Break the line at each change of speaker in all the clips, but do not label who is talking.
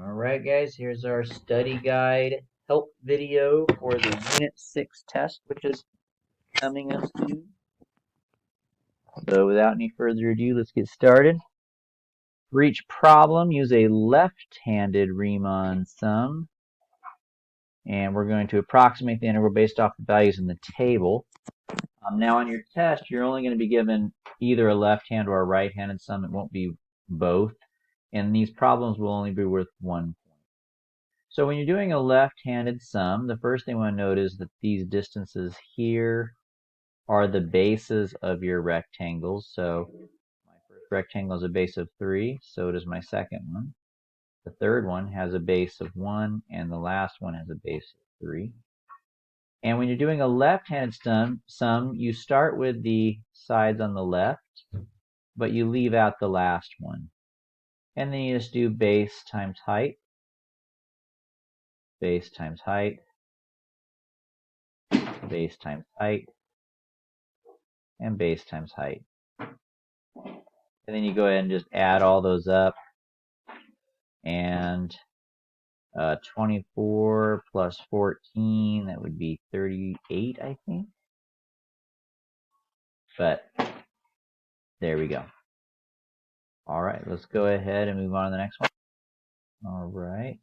Alright guys, here's our study guide help video for the Unit 6 test, which is coming up soon. So without any further ado, let's get started. For each problem, use a left-handed Riemann sum. And we're going to approximate the integral based off the values in the table. Now on your test, you're only going to be given either a left-hand or a right-handed sum. It won't be both. And these problems will only be worth 1 point. So when you're doing a left-handed sum, the first thing I want to note is that these distances here are the bases of your rectangles. So my first rectangle is a base of 3, so does my second one. The third one has a base of 1, and the last one has a base of 3. And when you're doing a left-handed sum, you start with the sides on the left, but you leave out the last one. And then you just do base times height, base times height, base times height, and base times height. And then you go ahead and just add all those up. And 24 plus 14, that would be 38, I think. But there we go. All right, let's go ahead and move on to the next one. All right.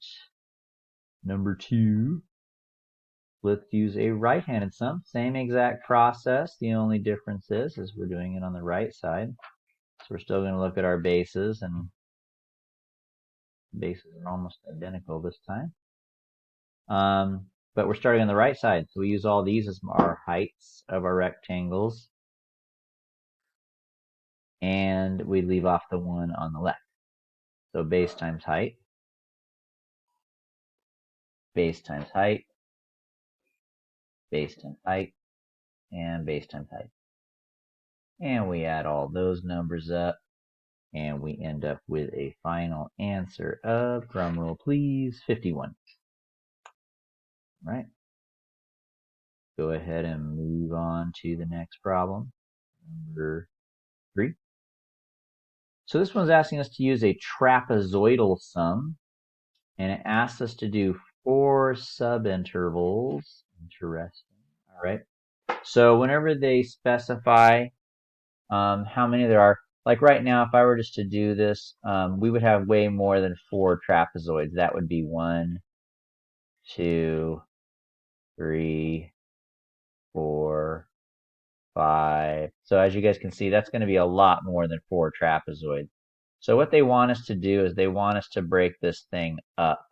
Number 2. Let's use a right-handed sum. Same exact process. The only difference is we're doing it on the right side. So we're still going to look at our bases, and bases are almost identical this time. But we're starting on the right side. So we use all these as our heights of our rectangles. And we leave off the one on the left. So base times height, base times height, base times height, and base times height. And we add all those numbers up, and we end up with a final answer of, drumroll please, 51. All right. Go ahead and move on to the next problem, number 3. So this one's asking us to use a trapezoidal sum, and it asks us to do 4 subintervals. Interesting. All right. So whenever they specify how many there are, like right now, if I were just to do this, we would have way more than 4 trapezoids. That would be 1, 2, 3, 4, 5. So as you guys can see, that's going to be a lot more than 4 trapezoids. So what they want us to do is they want us to break this thing up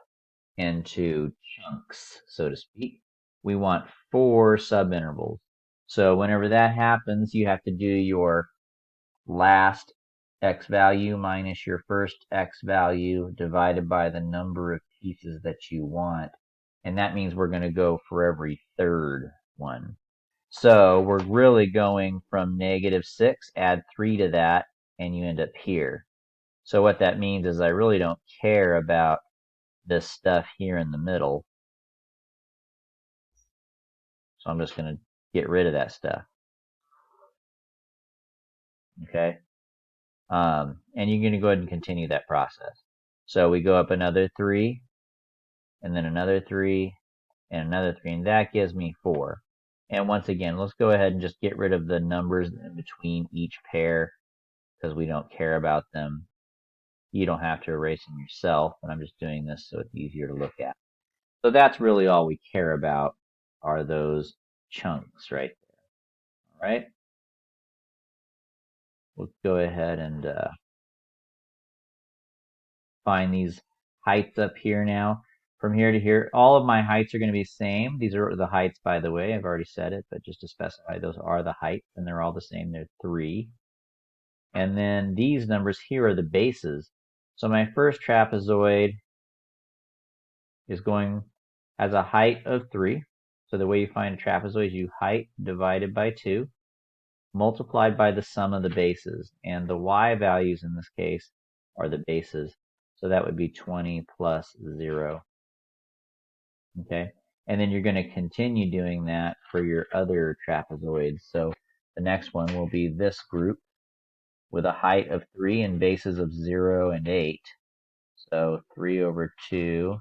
into chunks, so to speak. We want 4 subintervals. So whenever that happens, you have to do your last x value minus your first x value divided by the number of pieces that you want. And that means we're going to go for every third one. So we're really going from -6, add 3 to that, and you end up here. So what that means is I really don't care about this stuff here in the middle. So I'm just going to get rid of that stuff. Okay. And you're going to go ahead and continue that process. So we go up another 3, and then another 3, and another 3, and that gives me 4. And once again, let's go ahead and just get rid of the numbers in between each pair because we don't care about them. You don't have to erase them yourself, and I'm just doing this so it's easier to look at. So that's really all we care about are those chunks right there. All right? Let's go ahead and find these heights up here now. From here to here, all of my heights are going to be the same. These are the heights, by the way. I've already said it, but just to specify, those are the heights, and they're all the same. They're 3. And then these numbers here are the bases. So my first trapezoid is going as a height of 3. So the way you find a trapezoid is you height divided by 2, multiplied by the sum of the bases. And the y values in this case are the bases. So that would be 20 plus 0. Okay, and then you're going to continue doing that for your other trapezoids. So the next one will be this group with a height of 3 and bases of 0 and 8. So 3 over 2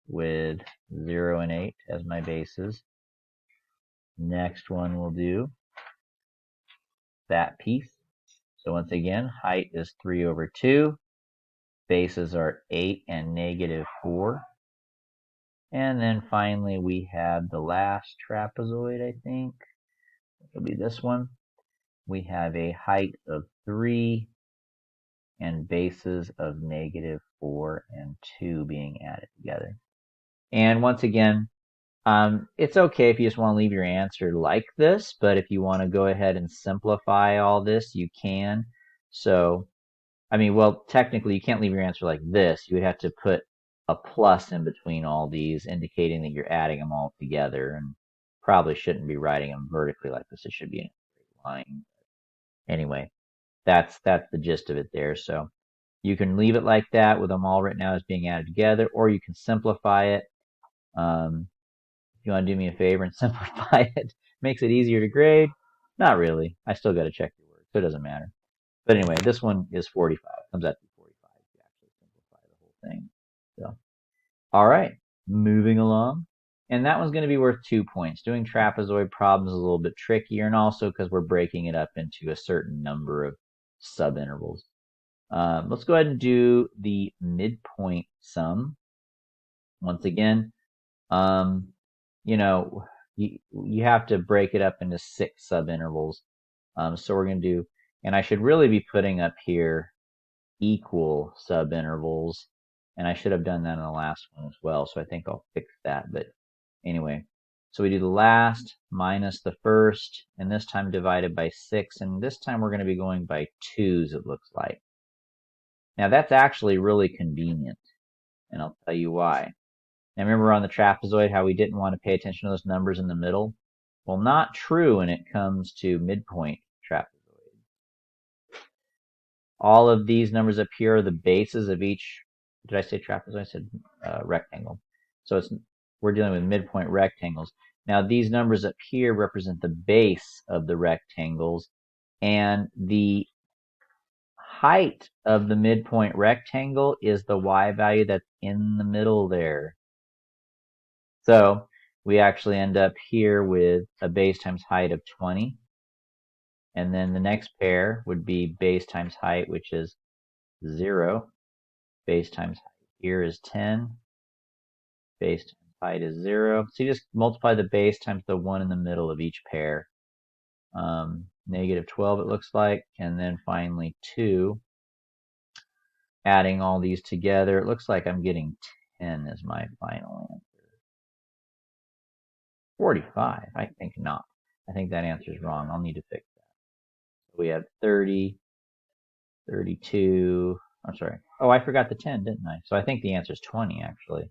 with 0 and 8 as my bases. Next one we'll do that piece. So once again, height is 3 over 2. Bases are 8 and negative 4. And then finally we have the last trapezoid, I think. It'll be this one. We have a height of 3 and bases of negative 4 and 2 being added together. And once again, it's okay if you just want to leave your answer like this, but if you want to go ahead and simplify all this, you can. So, I mean, well, technically you can't leave your answer like this. You would have to put a plus in between all these, indicating that you're adding them all together, and probably shouldn't be writing them vertically like this. It should be in a straight line. Anyway, that's the gist of it there. So you can leave it like that with them all written out as being added together, or you can simplify it. If you want to do me a favor and simplify it, makes it easier to grade. Not really. I still got to check your work, so it doesn't matter. But anyway, this one is 45. Comes out to 45 if you actually simplify the whole thing. So, all right, moving along. And that one's going to be worth 2 points. Doing trapezoid problems is a little bit trickier, and also because we're breaking it up into a certain number of subintervals. Let's go ahead and do the midpoint sum. Once again, you know, you have to break it up into 6 subintervals. So we're going to do, and I should really be putting up here equal subintervals, and I should have done that in the last one as well, so I think I'll fix that. But anyway, so we do the last minus the first, and this time divided by 6, and this time we're going to be going by 2's, it looks like. Now that's actually really convenient, and I'll tell you why. Now remember on the trapezoid how we didn't want to pay attention to those numbers in the middle? Well, not true when it comes to midpoint trapezoid. All of these numbers up here are the bases of each, did I say trapezoid? I said rectangle. So we're dealing with midpoint rectangles. Now these numbers up here represent the base of the rectangles, and the height of the midpoint rectangle is the y value that's in the middle there. So we actually end up here with a base times height of 20. And then the next pair would be base times height, which is 0. Base times height here is 10. Base times height is 0. So you just multiply the base times the 1 in the middle of each pair. Negative 12 it looks like. And then finally 2. Adding all these together, it looks like I'm getting 10 as my final answer. 45? I think not. I think that answer is wrong. I'll need to fix that. So we have 30, 32. I'm sorry. Oh, I forgot the 10, didn't I? So I think the answer is 20, actually.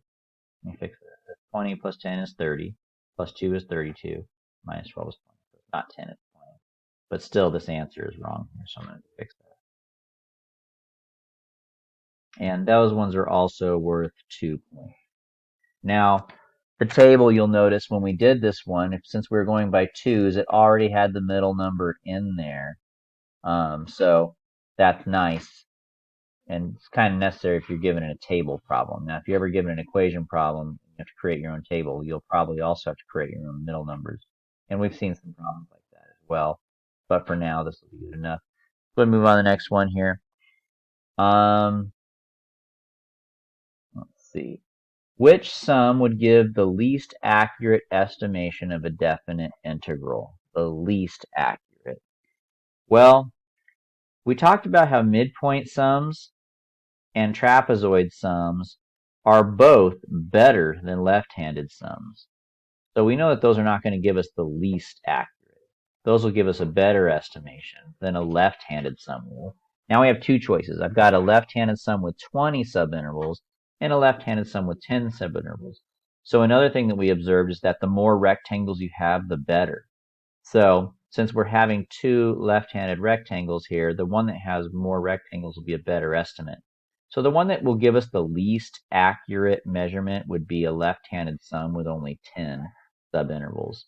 Let me fix that. 20 plus 10 is 30. Plus 2 is 32. Minus 12 is 20. So it's not 10, it's 20. But still, this answer is wrong here, so I'm going to fix that. And those ones are also worth 2 points. Now, the table, you'll notice when we did this one, since we were going by 2's, it already had the middle number in there. So that's nice. And it's kind of necessary if you're given a table problem. Now, if you're ever given an equation problem, you have to create your own table. You'll probably also have to create your own middle numbers. And we've seen some problems like that as well. But for now, this will be good enough. Let's move on to the next one here. Let's see. Which sum would give the least accurate estimation of a definite integral? The least accurate. Well, we talked about how midpoint sums and trapezoid sums are both better than left-handed sums. So we know that those are not going to give us the least accurate. Those will give us a better estimation than a left-handed sum will. Now we have two choices. I've got a left-handed sum with 20 subintervals and a left-handed sum with 10 subintervals. So another thing that we observed is that the more rectangles you have, the better. So since we're having two left-handed rectangles here, the one that has more rectangles will be a better estimate. So the one that will give us the least accurate measurement would be a left-handed sum with only 10 subintervals.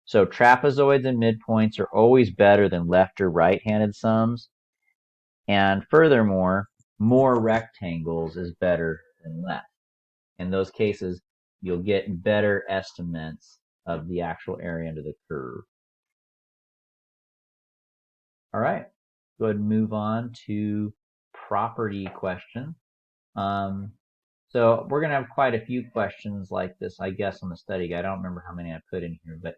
So trapezoids and midpoints are always better than left or right-handed sums. And furthermore, more rectangles is better than less. In those cases, you'll get better estimates of the actual area under the curve. All right, go ahead and move on to property question. So we're going to have quite a few questions like this, I guess, on the study guide. I don't remember how many I put in here, but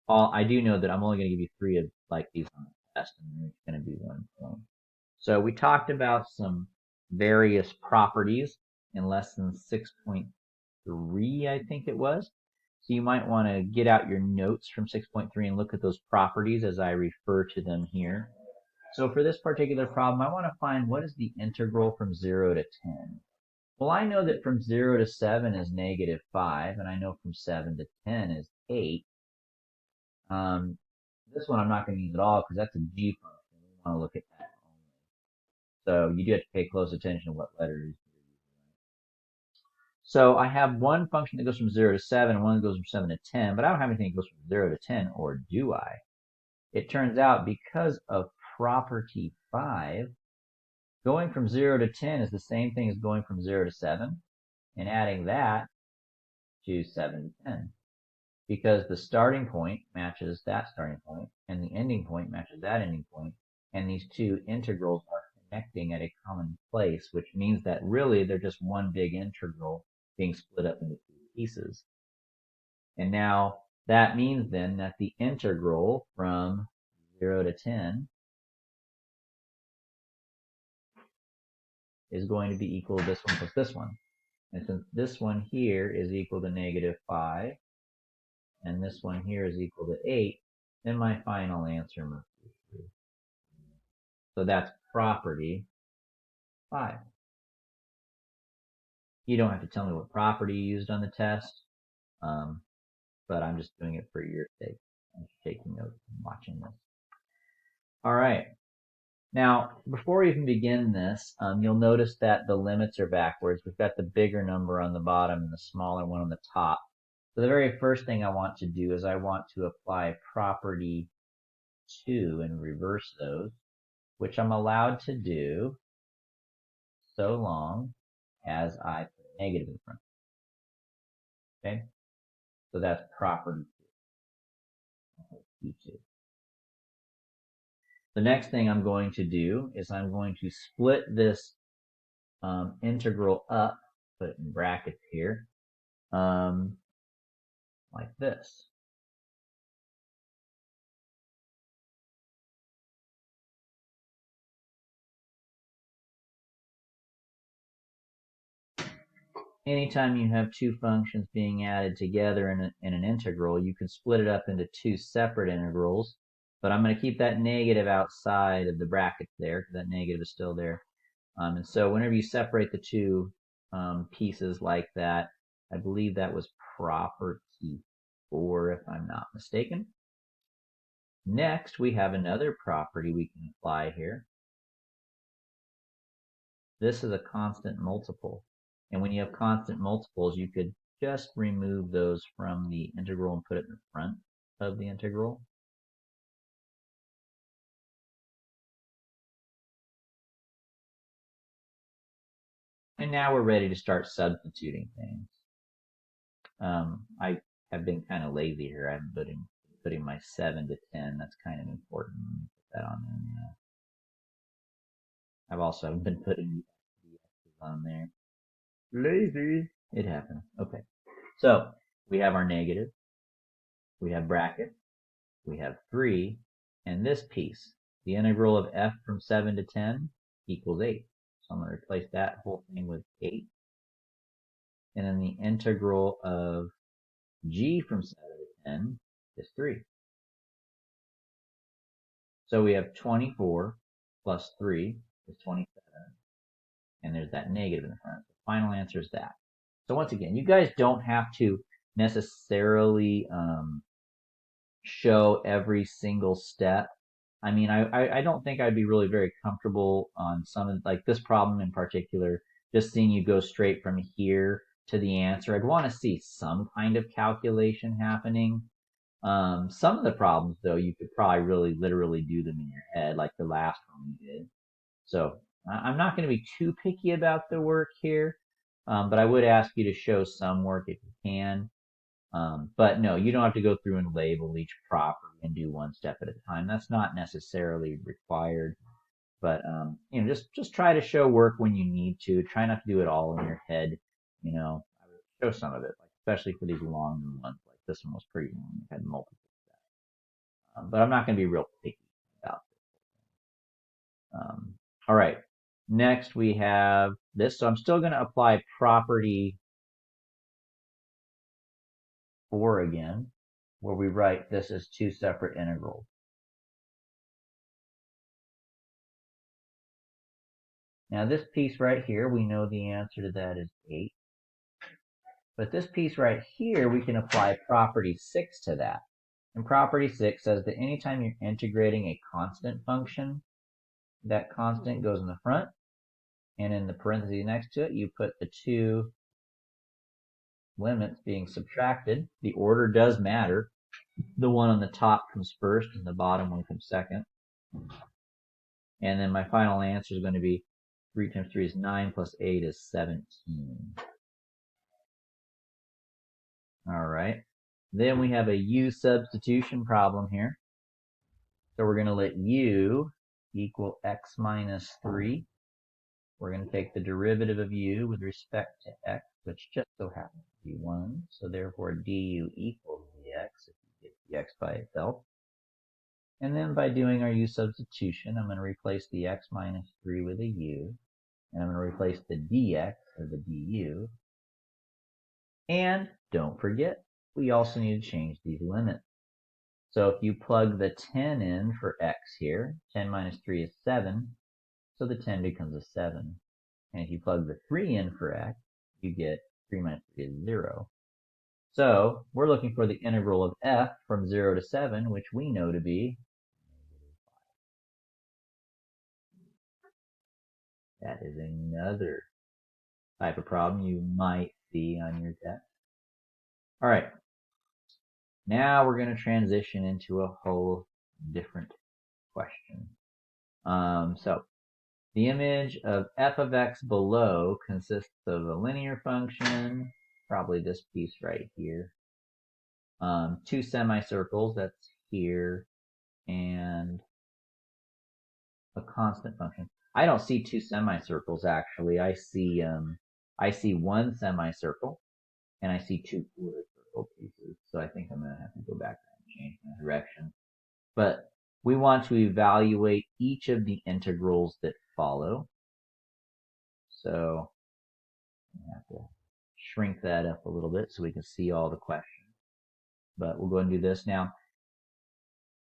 I do know that I'm only going to give you 3 of like these on the test, and it's going to be 1 point. So we talked about some various properties in lesson 6.3, I think it was. So you might want to get out your notes from 6.3 and look at those properties as I refer to them here. So for this particular problem, I want to find what is the integral from 0 to 10. Well, I know that from 0 to 7 is -5, and I know from 7 to 10 is 8. This one I'm not going to use at all because that's a g function. We want to look at that only. So you do have to pay close attention to what letters you're using. So I have one function that goes from 0 to 7 and one that goes from 7 to 10, but I don't have anything that goes from 0 to 10, or do I? It turns out because of property 5, going from 0 to 10 is the same thing as going from 0 to 7, and adding that to 7 to 10. Because the starting point matches that starting point, and the ending point matches that ending point, and these two integrals are connecting at a common place, which means that really they're just one big integral being split up into 2 pieces. And now that means then that the integral from 0 to 10 is going to be equal to this one plus this one. And since this one here is equal to -5, and this one here is equal to 8, then my final answer must be 3. So that's property 5. You don't have to tell me what property you used on the test, but I'm just doing it for your sake. I'm just taking notes and watching this. All right. Now, before we even begin this, you'll notice that the limits are backwards. We've got the bigger number on the bottom and the smaller one on the top. So the very first thing I want to do is I want to apply property 2 and reverse those, which I'm allowed to do so long as I put a negative in front. Okay? So that's property 2. The next thing I'm going to do is I'm going to split this integral up, put it in brackets here, like this. Anytime you have 2 functions being added together in an integral, you can split it up into 2 separate integrals, but I'm going to keep that negative outside of the brackets there, because that negative is still there. And so whenever you separate the 2 pieces like that, I believe that was property 4, if I'm not mistaken. Next, we have another property we can apply here. This is a constant multiple. And when you have constant multiples, you could just remove those from the integral and put it in the front of the integral. And now we're ready to start substituting things. I have been kind of lazy here. I haven't been putting my 7 to 10. That's kind of important. Let me put that on there now. I've also been putting the x's on there. Lazy. It happens. Okay. So we have our negative. We have brackets. We have 3. And this piece, the integral of f from 7 to 10 equals 8. So I'm going to replace that whole thing with 8. And then the integral of g from 7 to 10 is 3. So we have 24 plus 3 is 27. And there's that negative in the front. The final answer is that. So once again, you guys don't have to necessarily show every single step. I mean, I don't think I'd be really very comfortable on some, like this problem in particular, just seeing you go straight from here to the answer. I'd want to see some kind of calculation happening. Some of the problems, though, you could probably really literally do them in your head, like the last one we did. So I'm not going to be too picky about the work here, but I would ask you to show some work if you can. But no, you don't have to go through and label each property and do one step at a time. That's not necessarily required. But you know, just try to show work when you need to. Try not to do it all in your head. You know, I would show some of it, like especially for these longer ones. Like this one was pretty long; it had multiple steps. But I'm not going to be real picky about it. All right. Next we have this. So I'm still going to apply property 4 again, where we write this as two separate integrals. Now this piece right here, we know the answer to that is 8. But this piece right here, we can apply property 6 to that. And property 6 says that anytime you're integrating a constant function, that constant goes in the front, and in the parentheses next to it, you put the two limits being subtracted. The order does matter. The one on the top comes first, and the bottom one comes second. And then my final answer is going to be 3 times 3 is 9 plus 8 is 17. All right. Then we have a u substitution problem here. So we're going to let u equal x minus 3. We're going to take the derivative of u with respect to x, which just so happens to be 1. So therefore du equals dx if you get dx by itself. And then by doing our u substitution, I'm going to replace the x minus 3 with a u. And I'm going to replace the dx with the du. And don't forget, we also need to change these limits. So if you plug the 10 in for x here, 10 minus 3 is 7, so the 10 becomes a 7. And if you plug the 3 in for x, you get 3 minus 3 is 0. So we're looking for the integral of f from 0 to 7, which we know to be that is another type of problem you might see on your test. All right. Now we're going to transition into a whole different question. So the image of f of x below consists of a linear function, probably this piece right here, two semicircles, that's here, and a constant function. I don't see two semicircles actually. I see one semicircle, and I see two quarter circle pieces. So I think I'm going to have to go back and change my direction. But we want to evaluate each of the integrals that follow. So I have to shrink that up a little bit so we can see all the questions. But we'll go and do this now.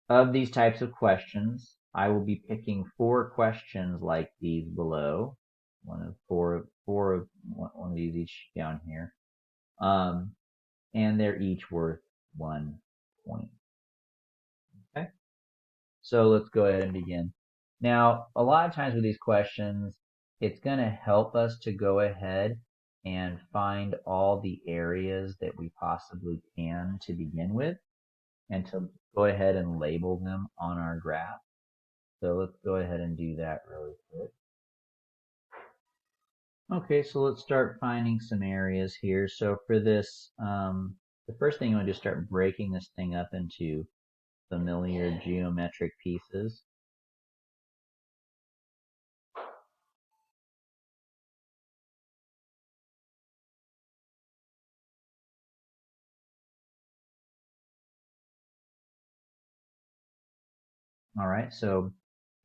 Of these types of questions, I will be picking 4 questions like these below. One of these each down here. And they're each worth 1 point. Okay. So let's go ahead and begin. Now, a lot of times with these questions, it's going to help us to go ahead and find all the areas that we possibly can to begin with, and to go ahead and label them on our graph. So let's go ahead and do that really quick. Okay, so let's start finding some areas here. So for this, the first thing you want to do is start breaking this thing up into familiar geometric pieces. All right, so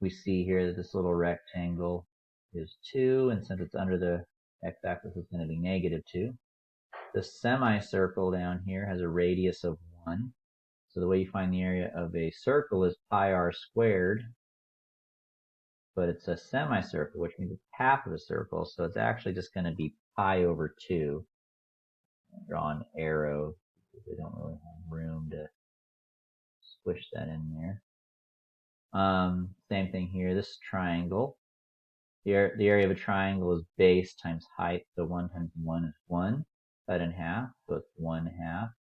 we see here that this little rectangle is 2, and since it's under the x-axis, it's going to be -2. The semicircle down here has a radius of 1. So the way you find the area of a circle is pi r squared, but it's a semicircle, which means it's half of a circle, so it's actually just going to be pi over 2. Draw an arrow because we don't really have room to squish that in there. Same thing here, this triangle. The area of a triangle is base times height, so 1 times 1 is 1, cut in half, so it's 1/2.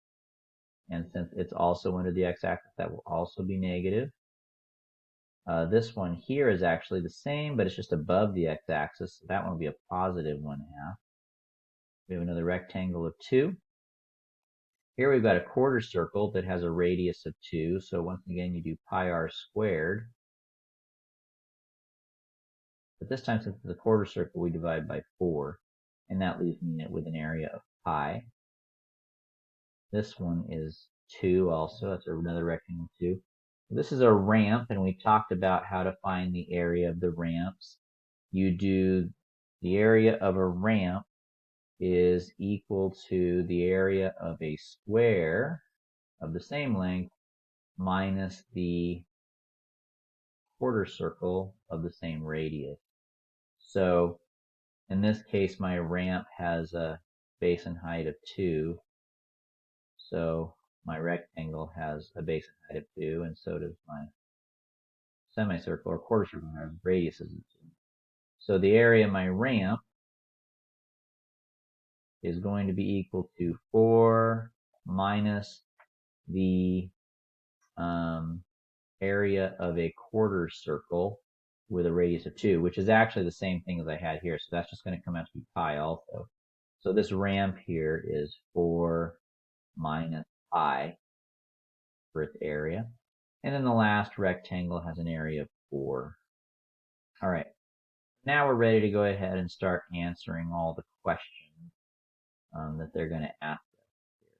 And since it's also under the x-axis, that will also be negative. This one here is actually the same, but it's just above the x-axis. So that one will be a positive 1/2. We have another rectangle of 2. Here we've got a quarter circle that has a radius of 2. So once again, you do pi r squared. But this time, since it's a quarter circle, we divide by 4. And that leaves me with an area of pi. This one is 2 also. That's another rectangle 2. This is a ramp, and we talked about how to find the area of the ramps. You do the area of a ramp is equal to the area of a square of the same length minus the quarter circle of the same radius. So in this case, my ramp has a base and height of 2. So my rectangle has a base and height of 2, and so does my semicircle or quarter circle has radiuses of 2. So the area of my ramp is going to be equal to 4 minus the area of a quarter circle with a radius of 2, which is actually the same thing as I had here. So that's just going to come out to be pi also. So this ramp here is 4 minus pi for its area. And then the last rectangle has an area of 4. All right. Now we're ready to go ahead and start answering all the questions that they're going to ask us here.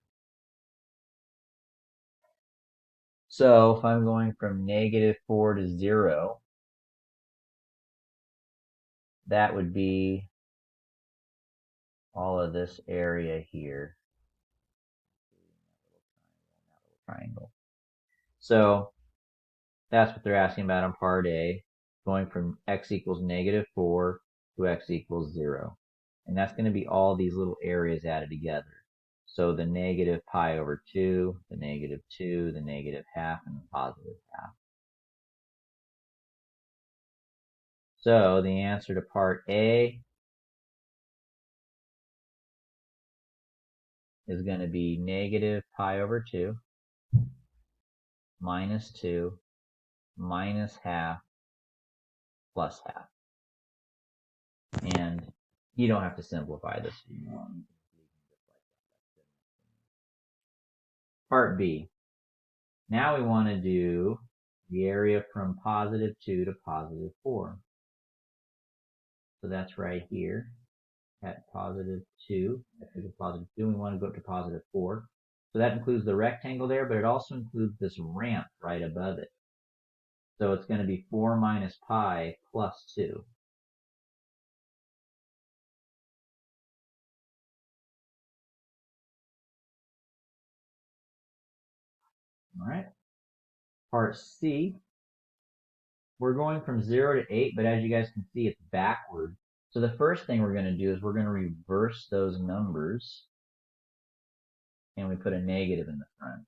So if I'm going from -4 to 0, that would be all of this area here. Triangle. So that's what they're asking about on part A, going from x equals -4 to x equals 0. And that's going to be all these little areas added together. So the negative pi over 2, the -2, the -1/2, and the +1/2. So the answer to part A is going to be -pi over 2 minus 2 minus 1/2 plus 1/2. And you don't have to simplify this if you want. Part B. Now we want to do the area from +2 to +4. So that's right here at +2. That's +2. We want to go up to +4. So that includes the rectangle there, but it also includes this ramp right above it. So it's going to be 4 minus pi plus 2. All right. Part C. We're going from 0 to 8, but as you guys can see, it's backward. So the first thing we're going to do is we're going to reverse those numbers, and we put a negative in the front.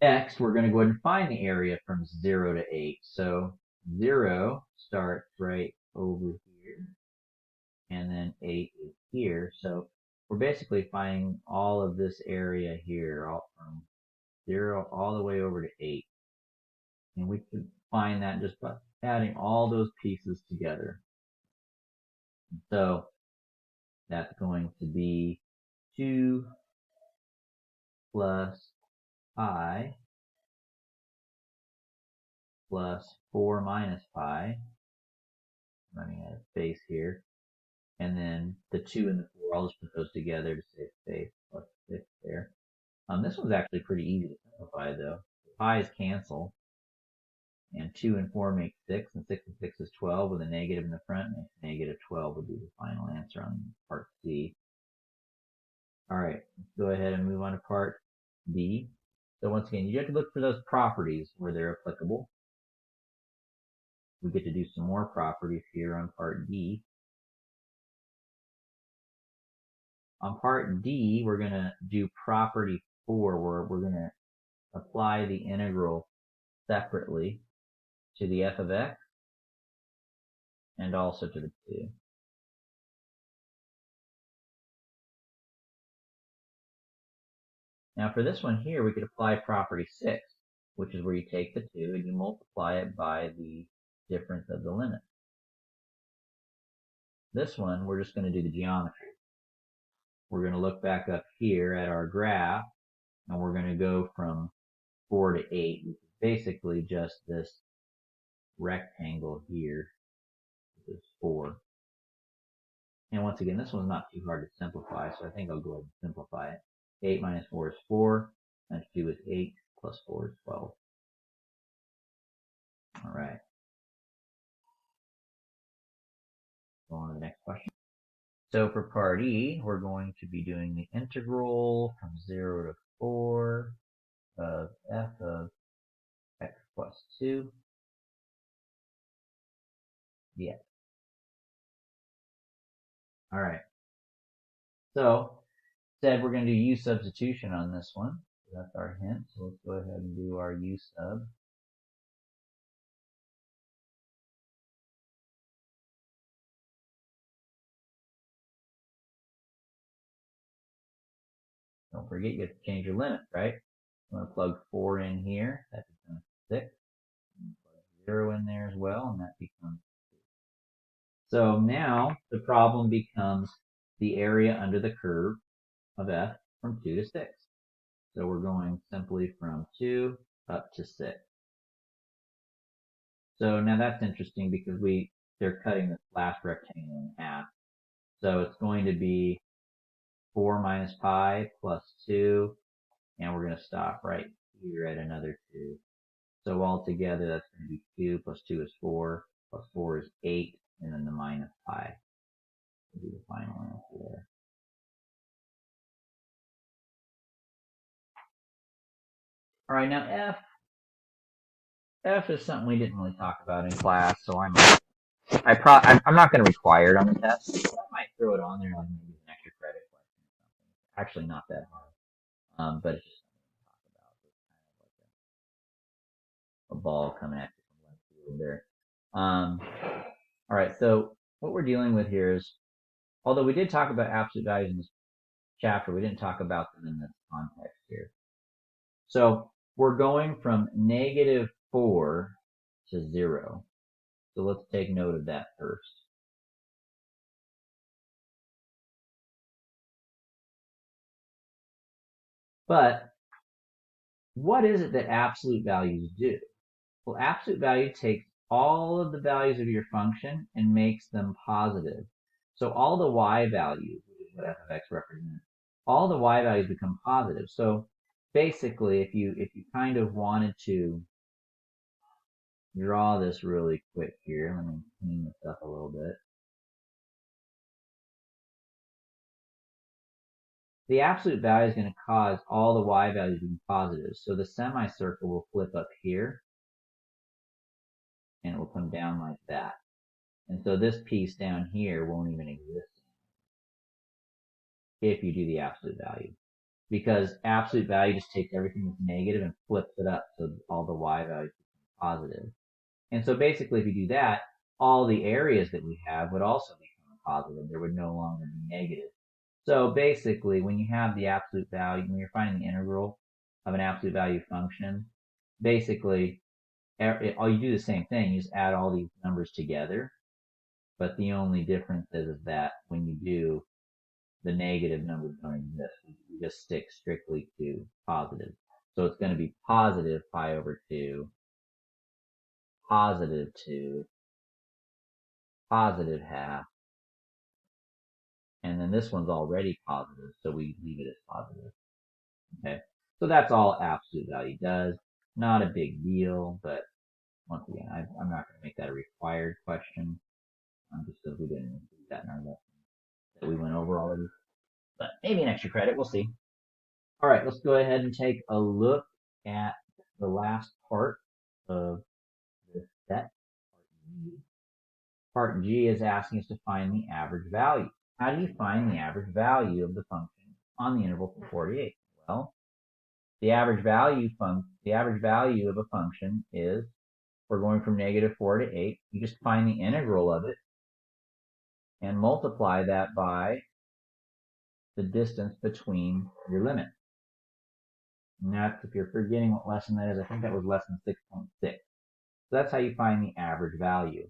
Next, we're going to go ahead and find the area from 0 to 8. So 0 starts right over here, and then 8 is here. So we're basically finding all of this area here, all from 0 all the way over to 8. And we can find that just by adding all those pieces together. So that's going to be 2 plus pi plus 4 minus pi. Running out of space here. And then the 2 and the 4, I'll just put those together to save space, plus 6 there. This one's actually pretty easy to simplify though. Pi's cancel. And 2 and 4 make 6, and 6 and 6 is 12 with a negative in the front, and -12 would be the final answer on part C. Alright, let's go ahead and move on to part D. So once again, you have to look for those properties where they're applicable. We get to do some more properties here on part D. On part D, we're going to do property 4, where we're going to apply the integral separately to the f of x and also to the 2. Now for this one here, we could apply property 6, which is where you take the 2 and you multiply it by the difference of the limits. This one, we're just going to do the geometry. We're going to look back up here at our graph, and we're going to go from 4 to 8, which is basically just this rectangle here, which is 4. And once again, this one's not too hard to simplify, so I think I'll go ahead and simplify it. 8 minus 4 is 4, times 2 is 8, plus 4 is 12. All right. Go on to the next question. So for part E, we're going to be doing the integral from 0 to 4 of f of x plus 2 dx. All right. So said we're going to do u substitution on this one. So that's our hint. So let's go ahead and do our u sub. Don't forget you have to change your limit, right? I'm going to plug 4 in here. That becomes 6. And plug 0 in there as well, and that becomes 2. So now the problem becomes the area under the curve of f from 2 to 6. So we're going simply from 2 up to 6. So now that's interesting because they're cutting this last rectangle in half. So it's going to be 4 minus pi plus 2, and we're going to stop right here at another 2. So altogether, that's going to be 2 plus 2 is 4, plus 4 is 8, and then the minus pi will be the final answer there. All right, now F is something we didn't really talk about in class, so I'm not going to require it on the test. I might throw it on there like maybe an extra credit question or something. Actually, not that hard, but it's just something to talk about. It's kind of like a ball coming at you from left field there. All right, so what we're dealing with here is, although we did talk about absolute values in this chapter, we didn't talk about them in this context here. So we're going from negative 4 to 0. So let's take note of that first. But what is it that absolute values do? Well, absolute value takes all of the values of your function and makes them positive. So all the y values, which is what f of x represents, all the y values become positive. So basically, if you kind of wanted to draw this really quick here, let me clean this up a little bit. The absolute value is going to cause all the y values to be positive. So the semicircle will flip up here, and it will come down like that. And so this piece down here won't even exist if you do the absolute value. Because absolute value just takes everything that's negative and flips it up so all the y values become positive. And so basically if you do that, all the areas that we have would also become positive. There would no longer be negative. So basically when you have the absolute value, when you're finding the integral of an absolute value function, basically all you do the same thing. You just add all these numbers together. But the only difference is that when you do, the negative numbers don't exist. You just stick strictly to positive. So it's going to be positive pi over 2, positive 2, positive half, and then this one's already positive, so we leave it as positive. Okay, so that's all absolute value does. Not a big deal, but once again, I'm not going to make that a required question, just because we didn't include that in our lesson that we went over already. But maybe an extra credit, we'll see. All right, let's go ahead and take a look at the last part of this set, part G. Part G is asking us to find the average value. How do you find the average value of the function on the interval from 4 to 8? Well, the average value of a function is, we're going from negative 4 to 8. You just find the integral of it and multiply that by the distance between your limits. And that's, if you're forgetting what lesson that is, I think that was lesson 6.6. So that's how you find the average value.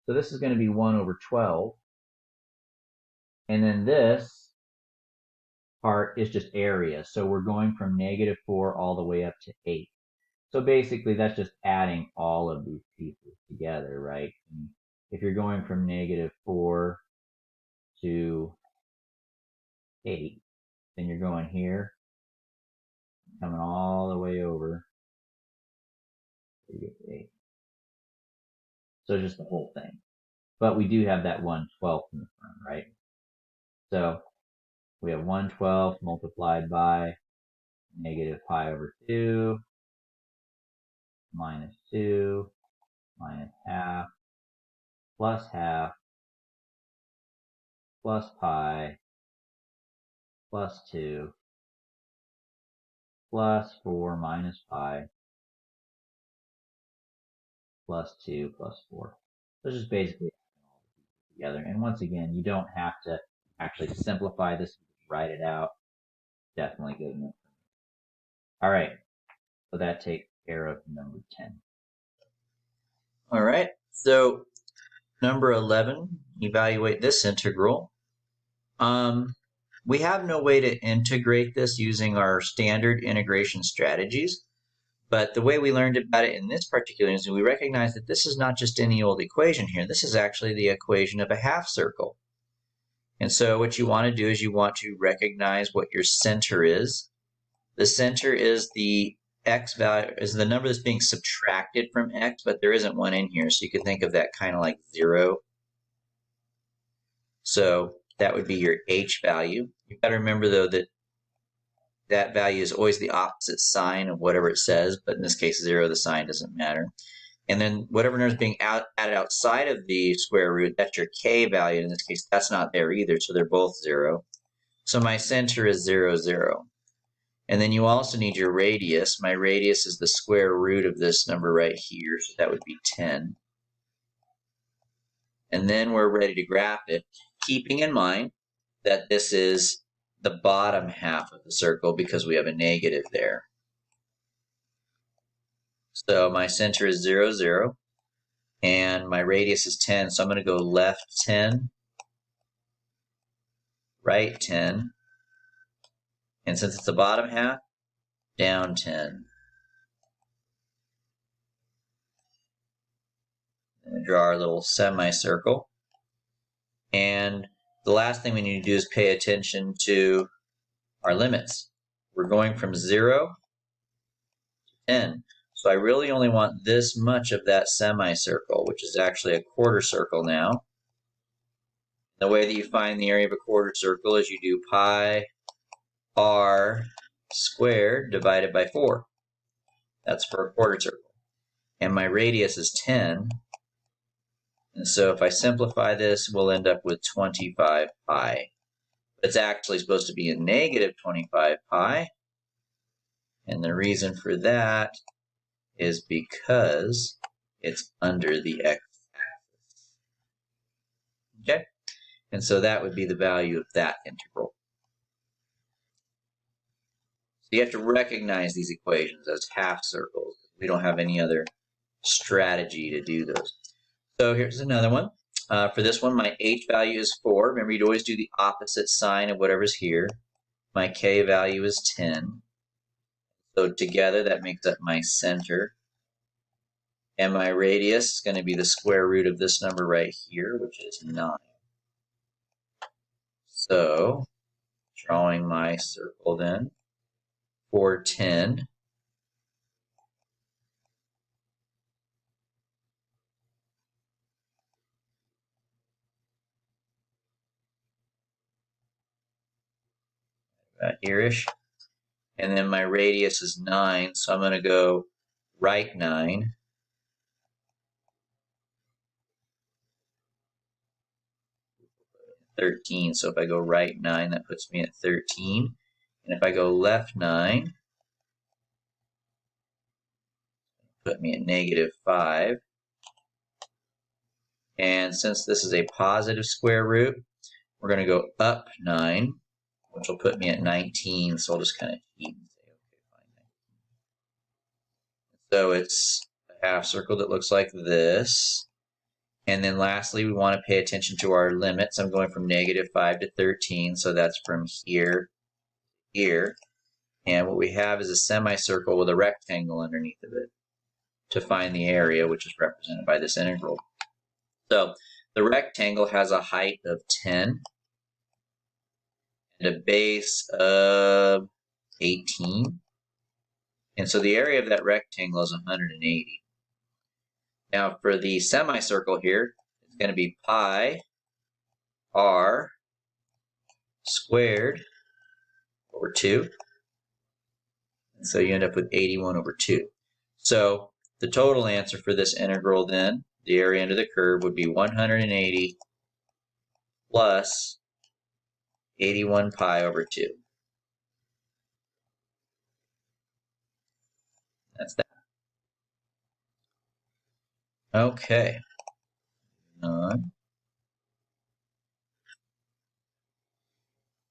So this is going to be 1 over 12. And then this part is just area. So we're going from -4 all the way up to 8. So basically that's just adding all of these pieces together, right? And if you're going from -4 to 8, then you're going here, coming all the way over to get to 8. So just the whole thing. But we do have that 1/12 in the front, right? So we have 1/12 multiplied by -pi/2 minus 2 minus half plus half plus pi plus 2 plus 4 minus pi plus 2 plus 4. So it's just basically together. And once again, you don't have to actually simplify this, write it out. Definitely good enough. All right, so that takes care of number 10. All right, so number 11, evaluate this integral. We have no way to integrate this using our standard integration strategies, but the way we learned about it in this particular instance, we recognize that this is not just any old equation here. This is actually the equation of a half circle. And so what you want to do is you want to recognize what your center is. The center is the x value, is the number that's being subtracted from x, but there isn't one in here. So you could think of that kind of like 0. So that would be your h value. You've got to remember, though, that that value is always the opposite sign of whatever it says, but in this case 0, the sign doesn't matter. And then whatever number is being added outside of the square root, that's your k value. In this case, that's not there either, so they're both 0. So my center is 0, 0. And then you also need your radius. My radius is the square root of this number right here, so that would be 10. And then we're ready to graph it, keeping in mind that this is the bottom half of the circle because we have a negative there. So my center is 0, 0, and my radius is 10, so I'm going to go left 10, right 10, and since it's the bottom half, down 10. And draw our little semicircle. And the last thing we need to do is pay attention to our limits. We're going from 0 to 10. So I really only want this much of that semicircle, which is actually a quarter circle now. The way that you find the area of a quarter circle is you do pi r squared divided by 4. That's for a quarter circle. And my radius is 10. And so if I simplify this, we'll end up with 25 pi. It's actually supposed to be a negative 25 pi. And the reason for that is because it's under the x-axis. Okay? And so that would be the value of that integral. So you have to recognize these equations as half circles. We don't have any other strategy to do those. So here's another one. For this one, my h value is 4. Remember, you'd always do the opposite sign of whatever's here. My k value is 10. So together, that makes up my center. And my radius is going to be the square root of this number right here, which is 9. So, drawing my circle then, for 10. About here-ish. And then my radius is 9, so I'm going to go right 9. $13. So if I go right 9, that puts me at 13. And if I go left 9, put me at negative 5. And since this is a positive square root, we're going to go up 9, which will put me at 19. So I'll just kind of cheat and say, okay, fine, So it's a half circle that looks like this. And then lastly, we want to pay attention to our limits. I'm going from -5 to 13, so that's from here to here. And what we have is a semicircle with a rectangle underneath of it to find the area, which is represented by this integral. So the rectangle has a height of 10 and a base of 18. And so the area of that rectangle is 180. Now for the semicircle here, it's going to be pi r squared over 2. And so you end up with 81 over 2. So the total answer for this integral then, the area under the curve, would be 180 plus 81 pi over 2. That's that. Okay.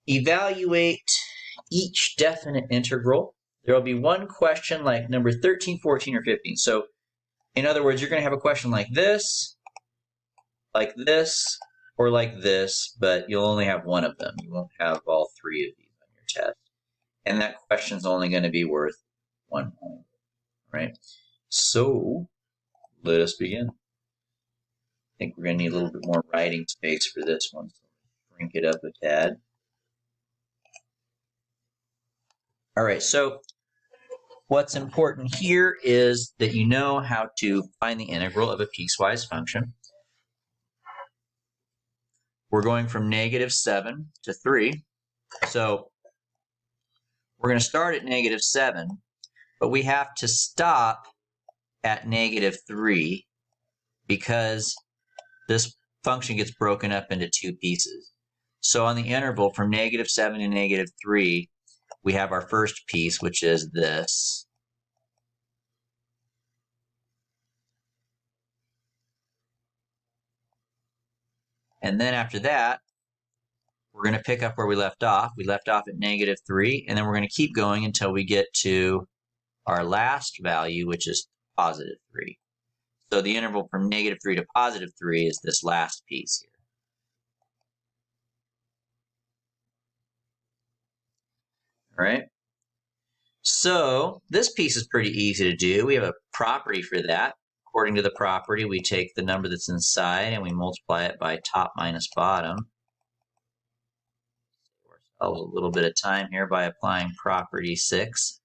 Evaluate each definite integral. There will be one question like number 13, 14, or 15. So in other words, you're going to have a question like this, or like this, but you'll only have one of them. You won't have all three of these on your test. And that question's only going to be worth 1 point, right? So let us begin. I think we're going to need a little bit more writing space for this one, so shrink it up a tad. All right, so what's important here is that you know how to find the integral of a piecewise function. We're going from -7 to 3. So we're going to start at -7, but we have to stop at -3 because this function gets broken up into two pieces. So on the interval from -7 to -3, we have our first piece, which is this. And then after that, we're going to pick up where we left off. We left off at -3, and then we're going to keep going until we get to our last value, which is +3. So the interval from -3 to +3 is this last piece here. All right. So this piece is pretty easy to do. We have a property for that. According to the property, we take the number that's inside and we multiply it by top minus bottom. Save ourselves a little bit of time here by applying property 6,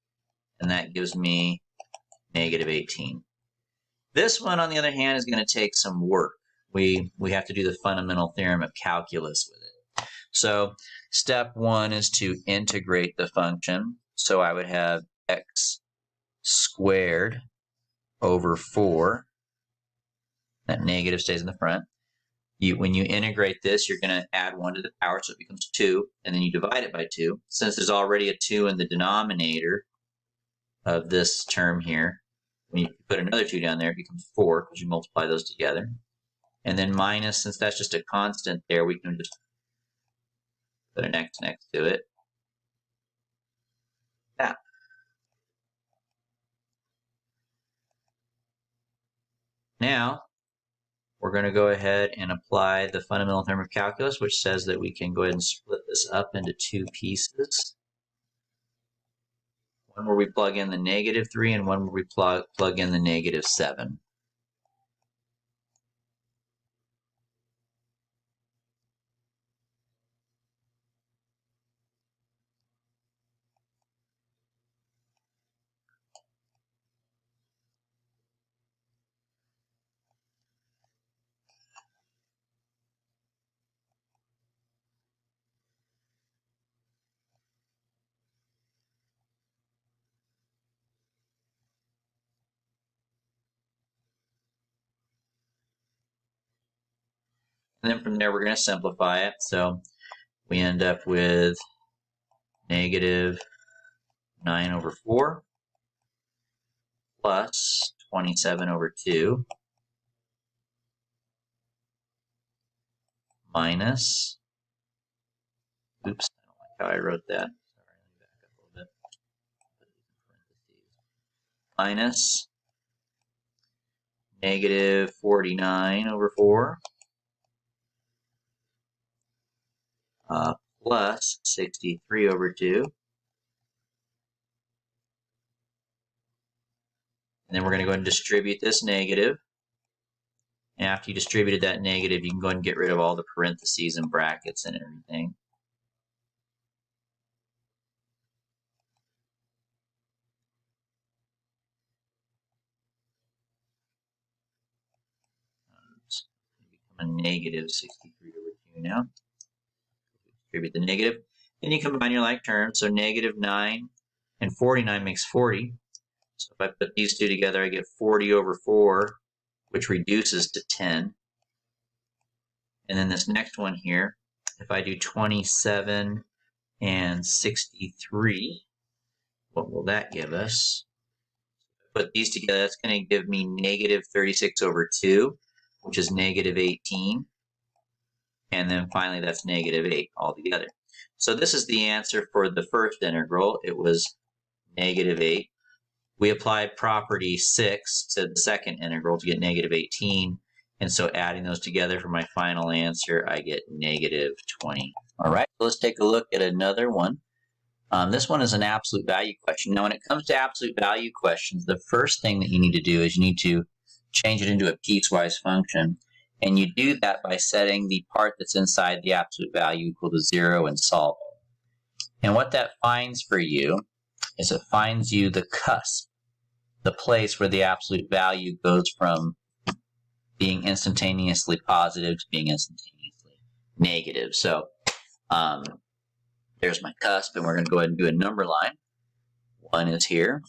and that gives me -18. This one, on the other hand, is going to take some work. We have to do the fundamental theorem of calculus with it. So step 1 is to integrate the function. So I would have x squared over 4. That negative stays in the front. When you integrate this, you're going to add 1 to the power, so it becomes 2, and then you divide it by 2. Since there's already a 2 in the denominator of this term here, when you put another 2 down there, it becomes 4 because you multiply those together. And then minus, since that's just a constant there, we can just put an x next to it. Yeah. Now, we're going to go ahead and apply the fundamental theorem of calculus, which says that we can go ahead and split this up into two pieces. One where we plug in the -3 and one where we plug in the -7. And then from there, we're going to simplify it. So we end up with -9 over 4 plus 27 over 2 minus, oops, I don't like how I wrote that. Sorry, let me back up a little bit. Minus negative 49 over 4 plus 63 over 2. And then we're going to go ahead and distribute this negative. And after you distributed that negative, you can go ahead and get rid of all the parentheses and brackets and everything. It's going to become a negative 63 over 2 now. Distribute the negative. Then you combine your like terms. So negative 9 and 49 makes 40. So if I put these two together, I get 40 over 4, which reduces to 10. And then this next one here, if I do 27 and 63, what will that give us? Put these together, that's going to give me negative 36 over 2, which is negative 18. And then finally, that's negative 8 altogether. So this is the answer for the first integral. It was negative 8. We applied property 6 to the second integral to get negative 18. And so adding those together for my final answer, I get negative 20. All right, so let's take a look at another one. This one is an absolute value question. Now, when it comes to absolute value questions, the first thing that you need to do is you need to change it into a piecewise function. And you do that by setting the part that's inside the absolute value equal to 0 and solve it. And what that finds for you is it finds you the cusp, the place where the absolute value goes from being instantaneously positive to being instantaneously negative. So there's my cusp, and we're going to go ahead and do a number line. 1 is here.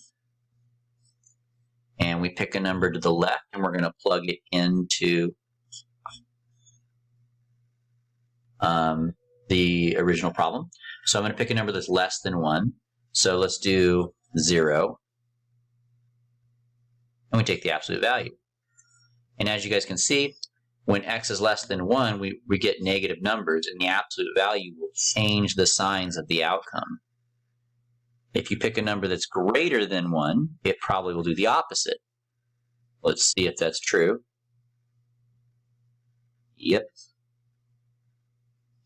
And we pick a number to the left, and we're going to plug it into the original problem. So I'm going to pick a number that's less than 1. So let's do 0. And we take the absolute value. And as you guys can see, when x is less than 1, we get negative numbers, and the absolute value will change the signs of the outcome. If you pick a number that's greater than 1, it probably will do the opposite. Let's see if that's true. Yep.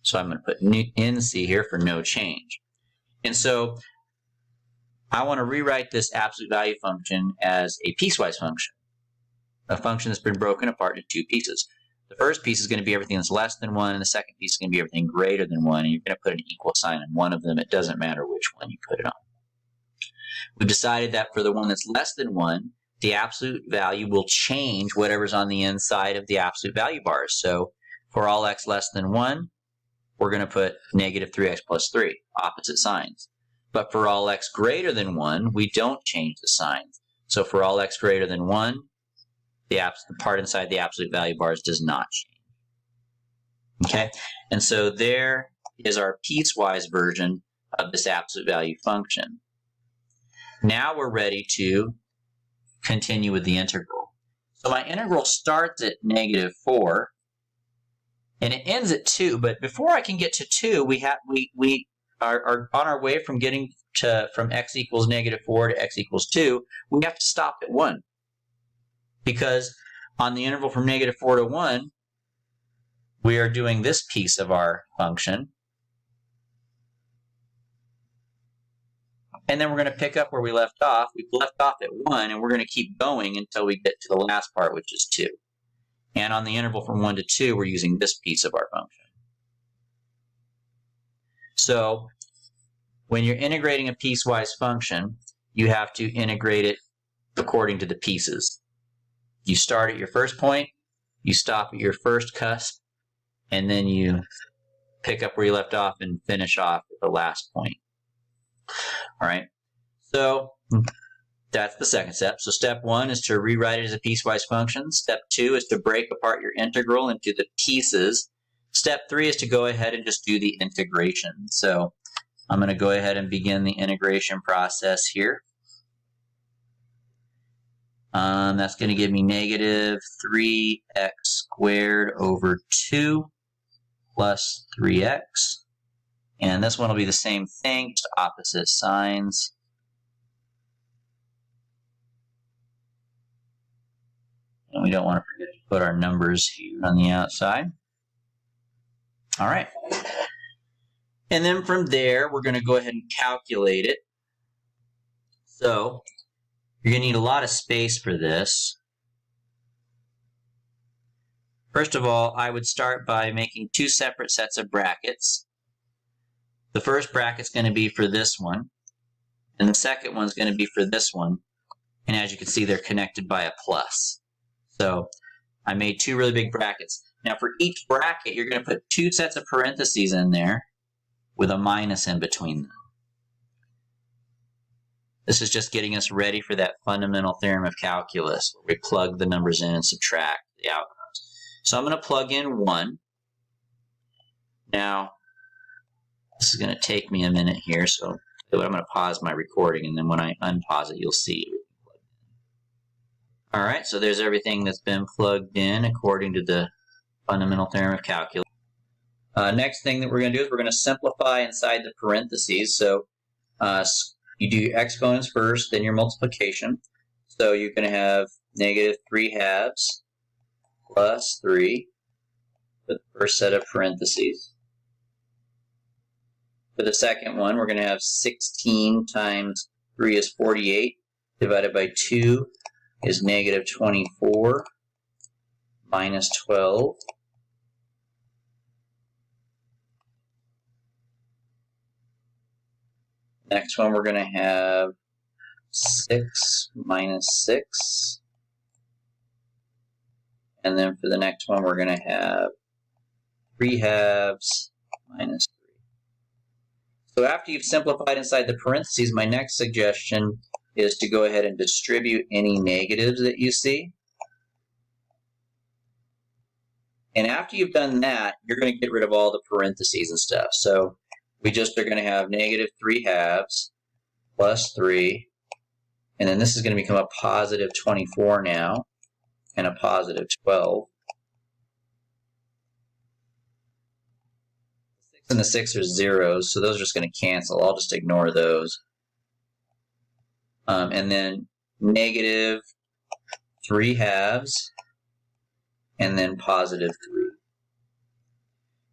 So I'm going to put NC here for no change. And so I want to rewrite this absolute value function as a piecewise function, a function that's been broken apart into 2 pieces. The first piece is going to be everything that's less than 1, and the second piece is going to be everything greater than 1, and you're going to put an equal sign on one of them. It doesn't matter which one you put it on. We've decided that for the one that's less than 1, the absolute value will change whatever's on the inside of the absolute value bars. So for all x less than 1, we're going to put negative 3x plus 3, opposite signs. But for all x greater than 1, we don't change the signs. So for all x greater than 1, the part inside the absolute value bars does not change. Okay, and so there is our piecewise version of this absolute value function. Now we're ready to continue with the integral. So my integral starts at negative 4, and it ends at 2. But before I can get to 2, we are on our way from getting from x equals negative 4 to x equals 2. We have to stop at 1. Because on the interval from negative 4 to 1, we are doing this piece of our function. And then we're going to pick up where we left off. We've left off at 1, and we're going to keep going until we get to the last part, which is 2. And on the interval from 1 to 2, we're using this piece of our function. So when you're integrating a piecewise function, you have to integrate it according to the pieces. You start at your first point, you stop at your first cusp, and then you pick up where you left off and finish off at the last point. All right, so that's the second step. So step 1 is to rewrite it as a piecewise function. Step 2 is to break apart your integral into the pieces. Step 3 is to go ahead and just do the integration. So I'm going to go ahead and begin the integration process here. That's going to give me negative 3x squared over 2 plus 3x. And this one will be the same thing, just opposite signs. And we don't want to forget to put our numbers here on the outside. All right. And then from there, we're going to go ahead and calculate it. So you're going to need a lot of space for this. First of all, I would start by making two separate sets of brackets. The first bracket's going to be for this one, and the second one's going to be for this one. And as you can see, they're connected by a plus. So I made two really big brackets. Now for each bracket, you're going to put two sets of parentheses in there with a minus in between them. This is just getting us ready for that fundamental theorem of calculus, where we plug the numbers in and subtract the outcomes. So I'm going to plug in 1. Now, this is going to take me a minute here, so I'm going to pause my recording, and then when I unpause it, you'll see. All right, so there's everything that's been plugged in according to the fundamental theorem of calculus. Next thing that we're going to do is we're going to simplify inside the parentheses. So you do your exponents first, then your multiplication. So you're going to have negative 3/2 plus 3 for the first set of parentheses. For the second one, we're going to have 16 times 3 is 48, divided by 2 is negative 24 minus 12. Next one, we're going to have 6 minus 6. And then for the next one, we're going to have 3/2 minus 3. So after you've simplified inside the parentheses, my next suggestion is to go ahead and distribute any negatives that you see. And after you've done that, you're going to get rid of all the parentheses and stuff. So we just are going to have negative 3/2 plus 3. And then this is going to become a positive 24 now, and a positive 12. The 6 and the 6 are zeros, so those are just going to cancel. I'll just ignore those. And then negative 3/2, and then positive 3.